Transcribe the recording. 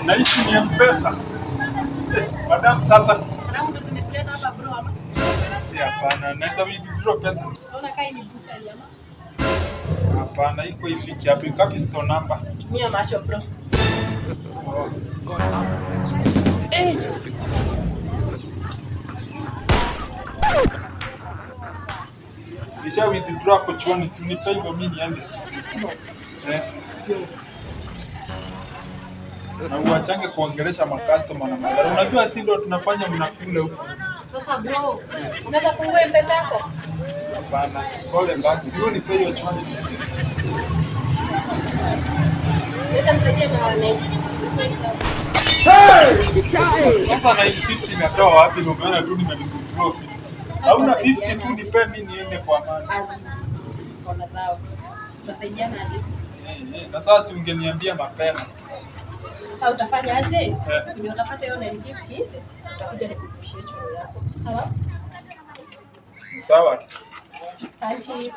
Naishi ni M-Pesa. Madam sasa. Salamu ndo zimekuleta hapa bro ama? Hapana, naweza withdraw pesa. Unaona kai ni bucha jamaa. Hapana, iko ifiki hapo. Ikapi store number? Tumia macho bro. Nisha withdraw kwa chuoni, si unipe hivyo mimi niende. Na uachange kuongelesha customer na madhara. Unajua si ndio tunafanya mnakule huko. Sasa bro, unaweza fungua M-Pesa yako? Hapana, pole basi. Sio nipe hiyo chuoni. Sasa msaidia na 950. Sasa 950 natoa wapi? Ndio maana tu nimewithdraw 50. Hauna 50 tu nipe mimi niende kwa amani. Kuna dhao. Tutasaidiana aje? Na sasa ungeniambia mapema. Sasa utafanya aje? Siku ndio utapata hiyo 950, utakuja nikukushia choro yako. Sawa? Sawa. Asante.